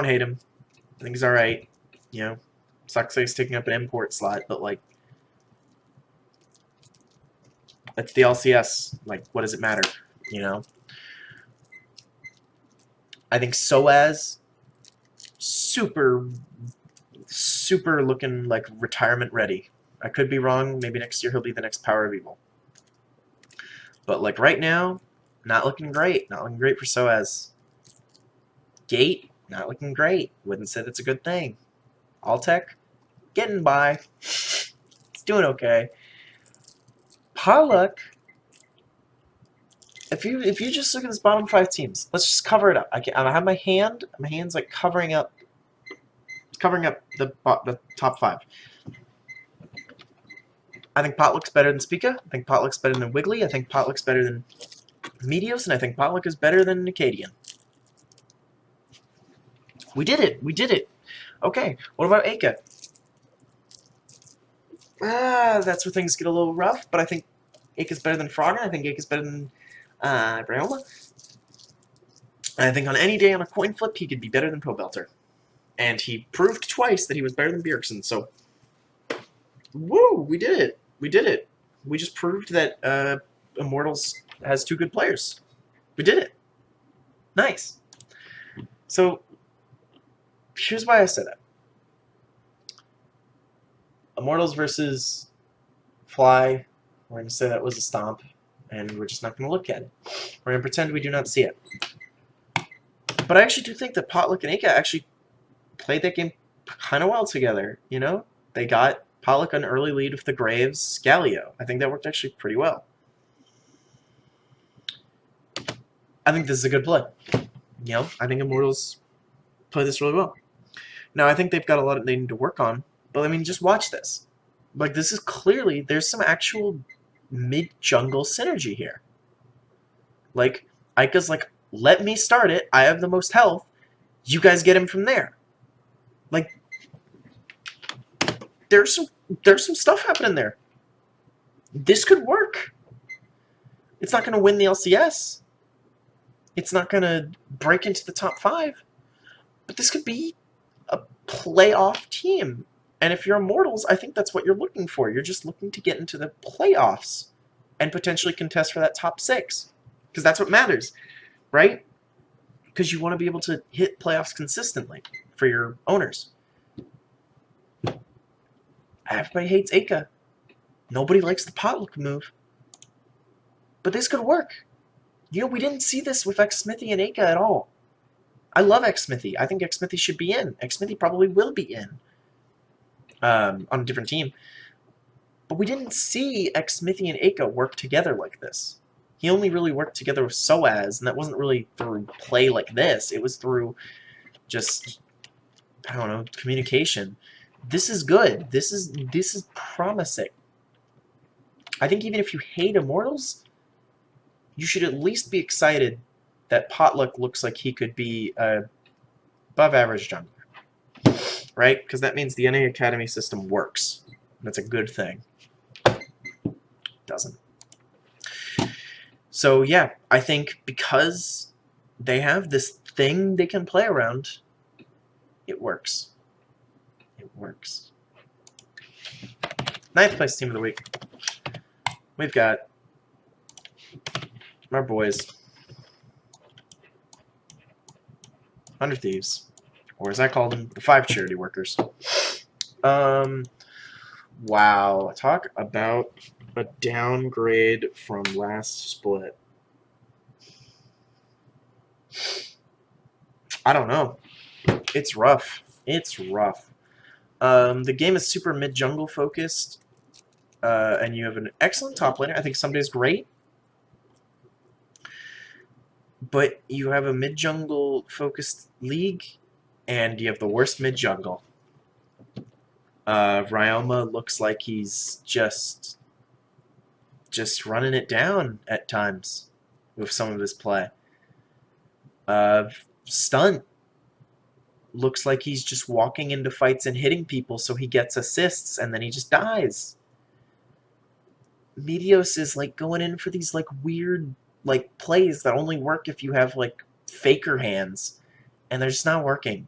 hate him. I think he's alright. You know, sucks that he's taking up an import slot, but like, it's the LCS. Like, what does it matter? You know? I think Soaz, super looking like retirement ready. I could be wrong. Maybe next year he'll be the next Power of Evil. But like right now, not looking great. Not looking great for Soaz. Gate, not looking great. Wouldn't say that's a good thing. Alltech, getting by. It's doing okay. Potluck, if you just look at this bottom 5 teams, let's just cover it up. I have my hand's like covering up the top 5. I think Pot looks better than Spica. I think Pot looks better than Wiggly. I think Pot looks better than Meteos, and I think Potluck is better than Acadian. We did it. We did it. Okay, what about Aika? That's where things get a little rough, but I think Aika's better than Frogger. I think Aika's better than Braoma. And I think on any day on a coin flip, he could be better than Pobelter. And he proved twice that he was better than Bjergsen, so... Woo! We did it. We did it. We just proved that Immortals has 2 good players. We did it. Nice. So, here's why I said that. Immortals versus Fly, we're going to say that was a stomp, and we're just not going to look at it. We're going to pretend we do not see it. But I actually do think that Potluck and Aka actually played that game kind of well together, you know? They got Potluck an early lead with the Graves Galio. I think that worked actually pretty well. I think this is a good play. You know, I think Immortals play this really well. Now, I think they've got a lot they need to work on, but I mean, just watch this. Like, this is clearly, there's some actual mid-jungle synergy here. Like, Aika's like, let me start it, I have the most health, you guys get him from there. Like, there's some stuff happening there. This could work. It's not going to win the LCS. It's not going to break into the top 5. But this could be a playoff team. And if you're Immortals, I think that's what you're looking for. You're just looking to get into the playoffs and potentially contest for that top 6. Because that's what matters, right? Because you want to be able to hit playoffs consistently for your owners. Everybody hates Aka. Nobody likes the Potluck move. But this could work. You know, we didn't see this with Xsmithy and Aka at all. I love Xsmithy. I think Xsmithy should be in. Xsmithy probably will be in on a different team. But we didn't see Xsmithy and Aka work together like this. He only really worked together with Soaz, and that wasn't really through play like this. It was through just, I don't know, communication. This is good. This is promising. I think even if you hate Immortals, you should at least be excited that Potluck looks like he could be a above-average jungler, right? Because that means the NA Academy system works. That's a good thing. Doesn't. So yeah, I think because they have this thing they can play around, it works. It works. 9th place team of the week. We've got our boys, 100 Thieves, or as I call them, the 5 charity workers. Wow. Talk about a downgrade from last split. I don't know. It's rough. It's rough. The game is super mid-jungle focused, and you have an excellent top laner. I think Someday's great. But you have a mid-jungle focused league, and you have the worst mid-jungle. Ryoma looks like he's just running it down at times with some of his play. Stunt looks like he's just walking into fights and hitting people so he gets assists, and then he just dies. Meteos is like going in for these like weird like plays that only work if you have like faker hands, and they're just not working.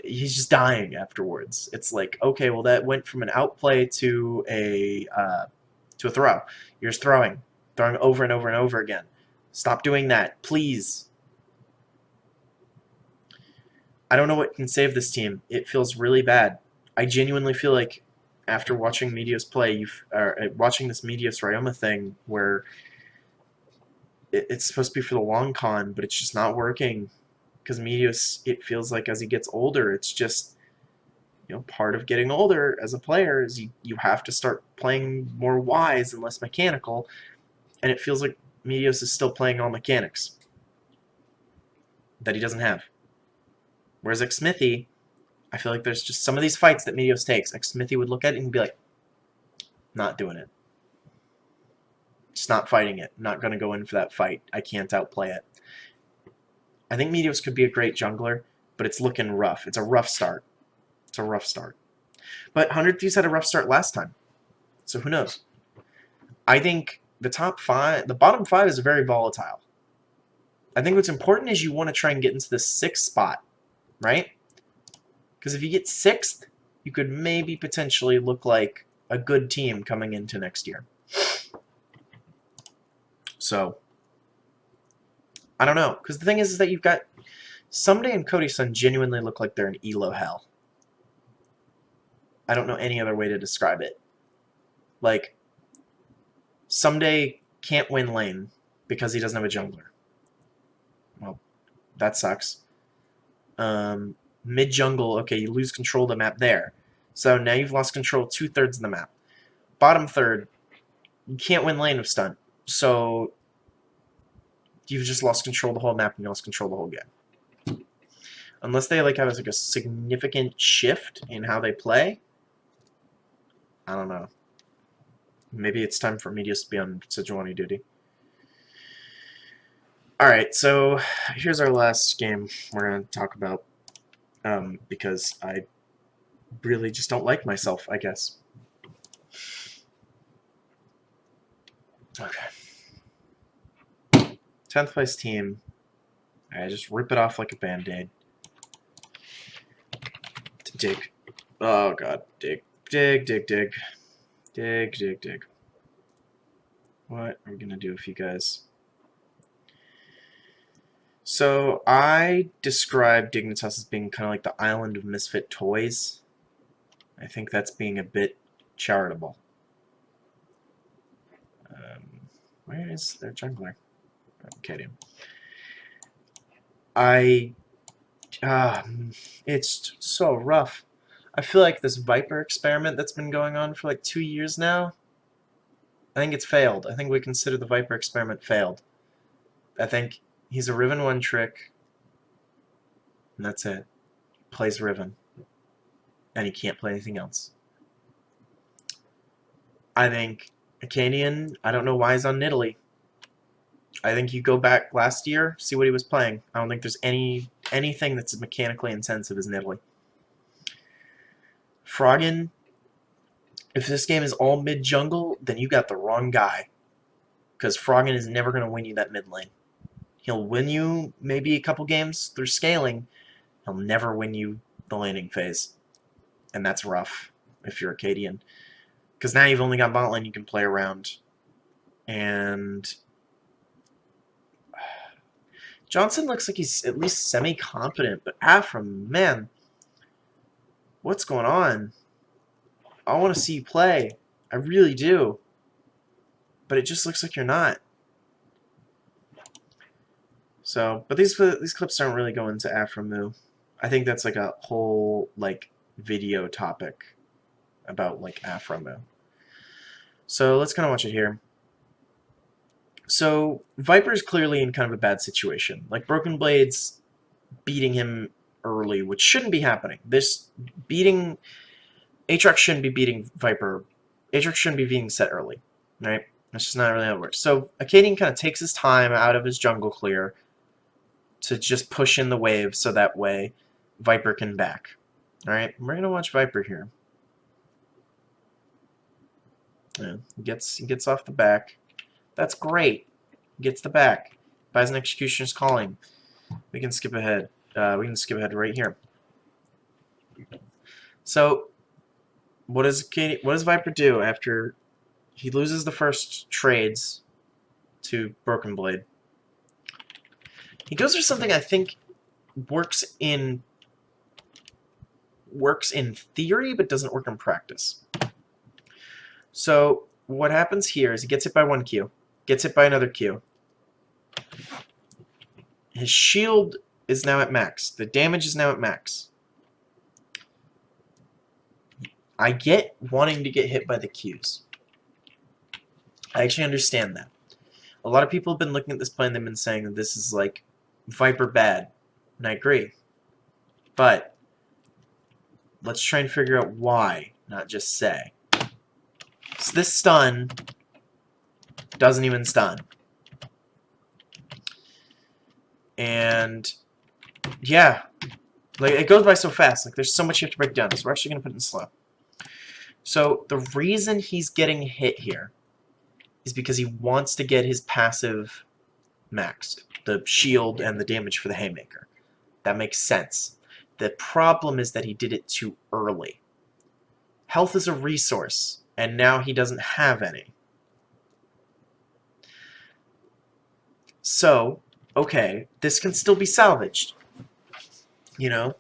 He's just dying afterwards. It's like, okay, well that went from an outplay to a throw. You're just throwing over and over and over again. Stop doing that, please. I don't know what can save this team. It feels really bad. I genuinely feel like after watching Meteos play, watching this Meteos Ryoma thing where it's supposed to be for the long con, but it's just not working. Because Meteos, it feels like as he gets older, it's just, you know, part of getting older as a player is you have to start playing more wise and less mechanical, and it feels like Meteos is still playing all mechanics that he doesn't have. Whereas Xsmithy, I feel like there's just some of these fights that Meteos takes. Xsmithy would look at it and be like, not doing it. Just not fighting it. Not going to go in for that fight. I can't outplay it. I think Meteos could be a great jungler, but it's looking rough. It's a rough start. It's a rough start. But 100 Thieves had a rough start last time. So who knows? I think the bottom 5 is very volatile. I think what's important is you want to try and get into the 6th spot, right? Because if you get 6th, you could maybe potentially look like a good team coming into next year. So, I don't know. Because the thing is that you've got Someday and Cody Sun genuinely look like they're in elo hell. I don't know any other way to describe it. Like, Someday can't win lane because he doesn't have a jungler. Well, that sucks. Mid-jungle, okay, you lose control of the map there. So now you've lost control of 2/3 of the map. Bottom third, you can't win lane of stun. So you've just lost control of the whole map and you lost control of the whole game. Unless they like have like a significant shift in how they play, I don't know. Maybe it's time for me just to be on Sejuani duty. Alright, so here's our last game we're going to talk about, because I really just don't like myself, I guess. Okay. 10th place team. Alright, just rip it off like a band-aid. Dig. Oh god, dig. Dig, dig, dig. Dig, dig, dig. What are we gonna do with you guys? So, I describe Dignitas as being kind of like the island of misfit toys. I think that's being a bit charitable. Where is their jungler? Okay, it's so rough. I feel like this Viper experiment that's been going on for like 2 years now, I think it's failed. I think we consider the Viper experiment failed. I think he's a Riven 1 trick, and that's it. He plays Riven, and he can't play anything else. I think Acadian, I don't know why he's on Nidalee. I think you go back last year, see what he was playing. I don't think there's anything that's mechanically intensive as Nidalee. Froggen, if this game is all mid-jungle, then you got the wrong guy. Because Froggen is never going to win you that mid lane. He'll win you maybe a couple games through scaling. He'll never win you the laning phase. And that's rough if you're Acadian. Because now you've only got bot lane you can play around. And Johnson looks like he's at least semi-competent, but Afram, man, what's going on? I want to see you play. I really do. But it just looks like you're not. So, but these clips don't really go into Aframu. I think that's like a whole like video topic about like Aframu. So let's kind of watch it here. So Viper's clearly in kind of a bad situation. Like Broken Blade's beating him early, which shouldn't be happening. This beating Aatrox shouldn't be beating Viper. Aatrox shouldn't be being set early, right? That's just not really how it works. So Acadian kind of takes his time out of his jungle clear to just push in the wave so that way Viper can back. Alright, we're going to watch Viper here. Yeah, he gets off the back. That's great. He gets the back. Buys an Executioner's Calling. We can skip ahead. We can skip ahead right here. So, what does Viper do after he loses the first trades to Broken Blade? He goes for something I think works in theory but doesn't work in practice. So what happens here is he gets hit by one Q, gets hit by another Q. His shield is now at max. The damage is now at max. I get wanting to get hit by the Qs. I actually understand that. A lot of people have been looking at this play and they've been saying that this is like Viper bad. And I agree. But let's try and figure out why, not just say. So this stun doesn't even stun. And yeah, like it goes by so fast. Like there's so much you have to break down. So we're actually going to put it in slow. So the reason he's getting hit here is because he wants to get his passive maxed. The shield and the damage for the Haymaker. That makes sense. The problem is that he did it too early. Health is a resource, and now he doesn't have any. So, okay, this can still be salvaged. You know?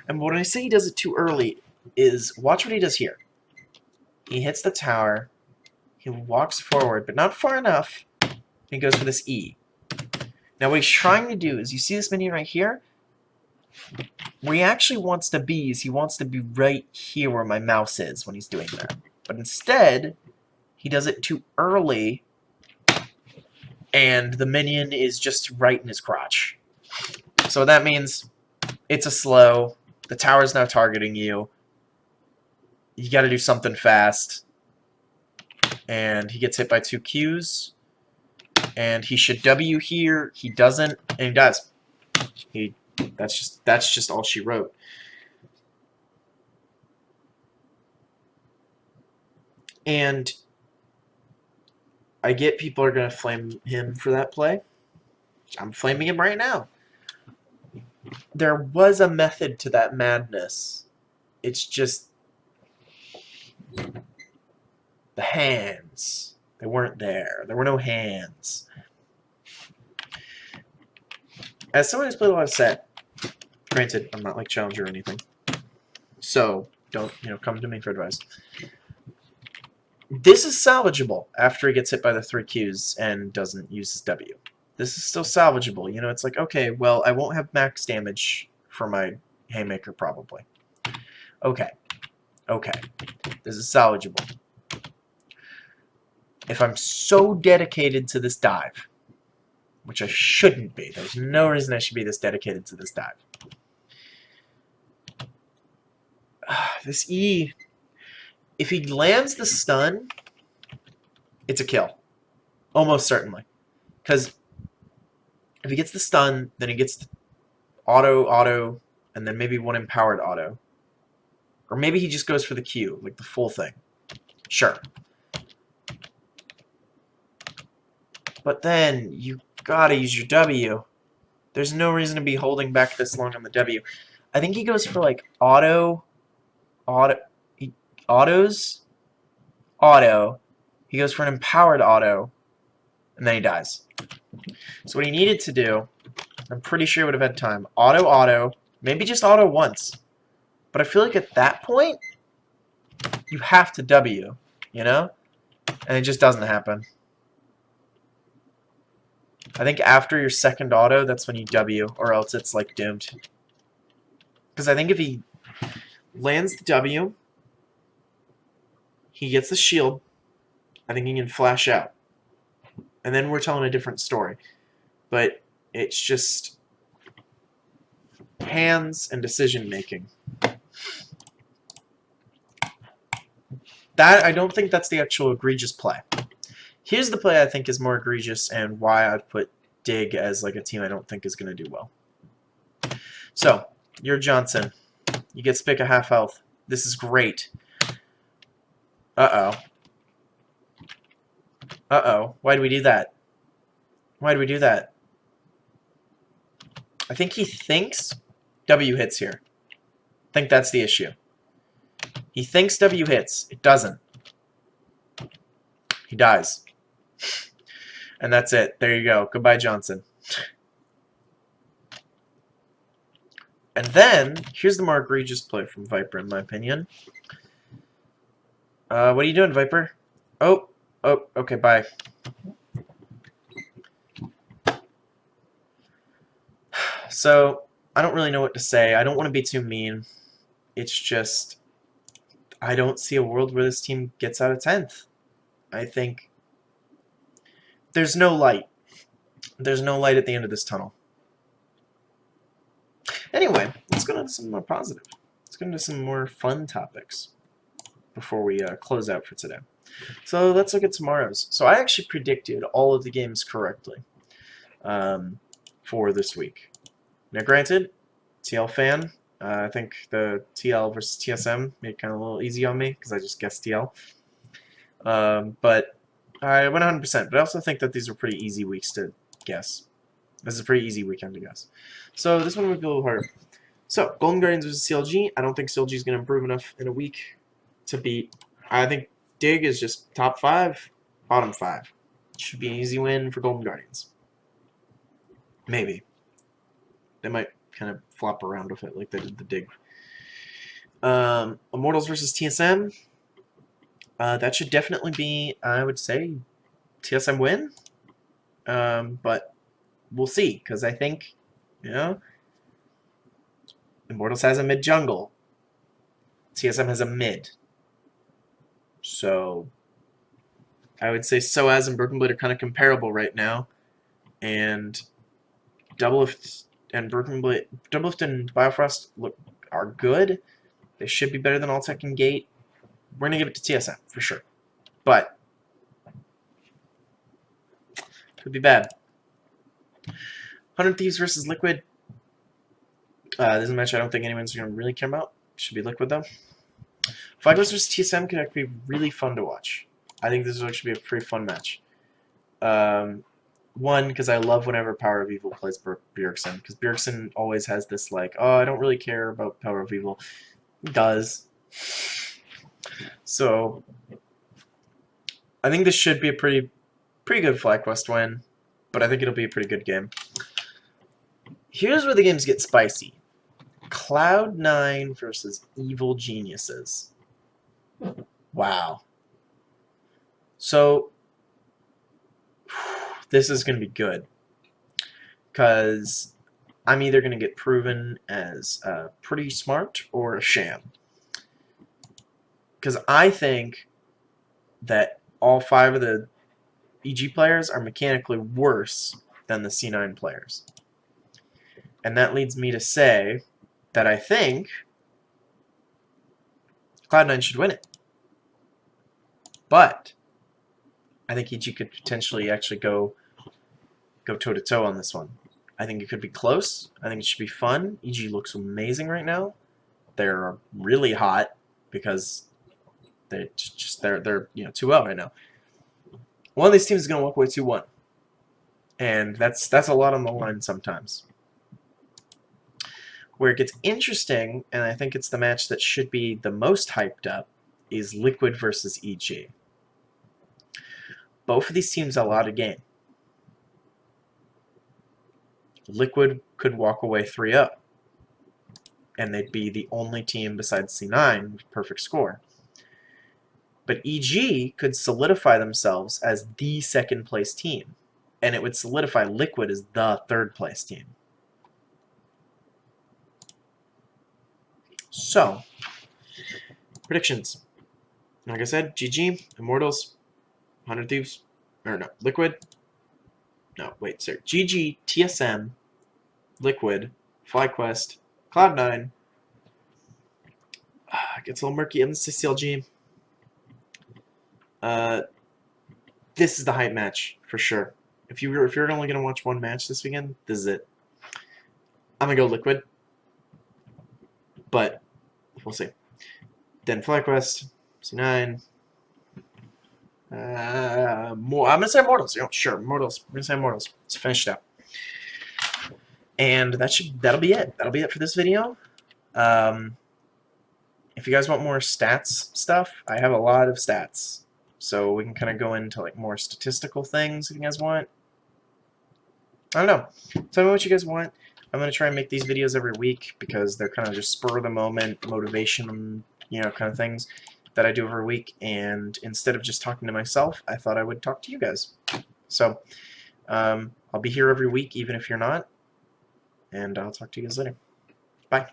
And when I say he does it too early is, watch what he does here. He hits the tower, he walks forward, but not far enough, and he goes for this E. Now what he's trying to do is, you see this minion right here? where he actually wants to be is he wants to be right here where my mouse is when he's doing that. But instead, he does it too early, and the minion is just right in his crotch. So that means it's a slow. The tower's now targeting you. You gotta do something fast. And he gets hit by 2 Qs. And he should W here. He doesn't, and he does. That's just all she wrote. And I get people are gonna flame him for that play. I'm flaming him right now. There was a method to that madness. It's just the hands. They weren't there. There were no hands. As someone who's played a lot of set, granted, I'm not like Challenger or anything, so don't come to me for advice. This is salvageable after he gets hit by the 3 Qs and doesn't use his W. This is still salvageable. It's like, okay, well, I won't have max damage for my Haymaker probably. Okay. This is salvageable. If I'm so dedicated to this dive, which I shouldn't be, there's no reason I should be this dedicated to this dive. This E, if he lands the stun, it's a kill. Almost certainly. Because if he gets the stun, then he gets the auto, and then maybe one empowered auto. Or maybe he just goes for the Q, like the full thing. Sure. But then, you gotta use your W. There's no reason to be holding back this long on the W. I think he goes for like auto. He autos. He goes for an empowered auto. And then he dies. So what he needed to do, I'm pretty sure he would have had time. Auto. Maybe just auto once. But I feel like at that point, you have to W, And it just doesn't happen. I think after your second auto, that's when you W, or else it's like doomed. Because I think if he lands the W, he gets the shield, I think he can flash out. And then we're telling a different story. But it's just hands and decision making. I don't think that's the actual egregious play. Here's the play I think is more egregious and why I've put Dig as like a team I don't think is going to do well. So, you're Johnson. You get Spick a half health. This is great. Uh-oh. Why do we do that? I think he thinks W hits here. I think that's the issue. He thinks W hits. It doesn't. He dies. And that's it. There you go. Goodbye, Johnson. And then, here's the more egregious play from Viper, in my opinion. What are you doing, Viper? Oh, okay, bye. So, I don't really know what to say. I don't want to be too mean. It's just, I don't see a world where this team gets out of 10th. I think there's no light. There's no light at the end of this tunnel. Anyway, let's go into some more positive. Let's go into some more fun topics before we close out for today. So let's look at tomorrow's. So I actually predicted all of the games correctly for this week. Now granted, TL fan, I think the TL versus TSM made it kind of a little easy on me because I just guessed TL. But I went 100%, but I also think that these are pretty easy weeks to guess. This is a pretty easy weekend to guess. So this one would be a little harder. So, Golden Guardians versus CLG. I don't think CLG is going to improve enough in a week to beat. I think Dig is just top 5, bottom 5. Should be an easy win for Golden Guardians. Maybe. They might kind of flop around with it like they did the Dig. Immortals versus TSM. That should definitely be, I would say, TSM win. But we'll see, because I think, Immortals has a mid jungle. TSM has a mid. So I would say SOAS and Broken Blade are kind of comparable right now. And Doublelift and Doublelift and Biofrost are good. They should be better than Alltech and Gate. We're gonna give it to TSM for sure, but could be bad. 100 Thieves versus Liquid. This is a match I don't think anyone's gonna really care about. Should be Liquid though. Flagos versus TSM could actually be really fun to watch. I think this should be a pretty fun match. One, because I love whenever Power of Evil plays Bjergsen, because Bjergsen always has this like, oh, I don't really care about Power of Evil. He does. So I think this should be a pretty good FlyQuest win, but I think it'll be a pretty good game. Here's where the games get spicy. Cloud9 versus Evil Geniuses. Wow. So this is going to be good, because I'm either going to get proven as pretty smart or a sham. Because I think that all 5 of the EG players are mechanically worse than the C9 players. And that leads me to say that I think Cloud9 should win it. But I think EG could potentially actually go toe-to-toe on this one. I think it could be close. I think it should be fun. EG looks amazing right now. They're really hot because they're 2-0 right now. One of these teams is going to walk away 2-1. And that's a lot on the line sometimes. Where it gets interesting, and I think it's the match that should be the most hyped up, is Liquid versus EG. Both of these teams have a lot of game. Liquid could walk away 3-0, and they'd be the only team besides C9 with perfect score. But EG could solidify themselves as the second place team, and it would solidify Liquid as the third place team. So, predictions. Like I said, GG, Immortals, 100 Thieves, or no, Liquid. No, wait, sorry. GG, TSM, Liquid, FlyQuest, Cloud9. Gets a little murky on the CCLG. This is the hype match for sure. If you're only gonna watch one match this weekend, this is it. I'm gonna go Liquid, but we'll see. Then FlyQuest, C9. I'm gonna say Immortals. Sure, Immortals. I'm gonna say Immortals. Let's finish it up. And that'll be it. That'll be it for this video. If you guys want more stats stuff, I have a lot of stats. So we can kind of go into like more statistical things if you guys want. I don't know. Tell me what you guys want. I'm going to try and make these videos every week because they're kind of just spur of the moment, motivation, kind of things that I do every week. And instead of just talking to myself, I thought I would talk to you guys. So I'll be here every week, even if you're not. And I'll talk to you guys later. Bye.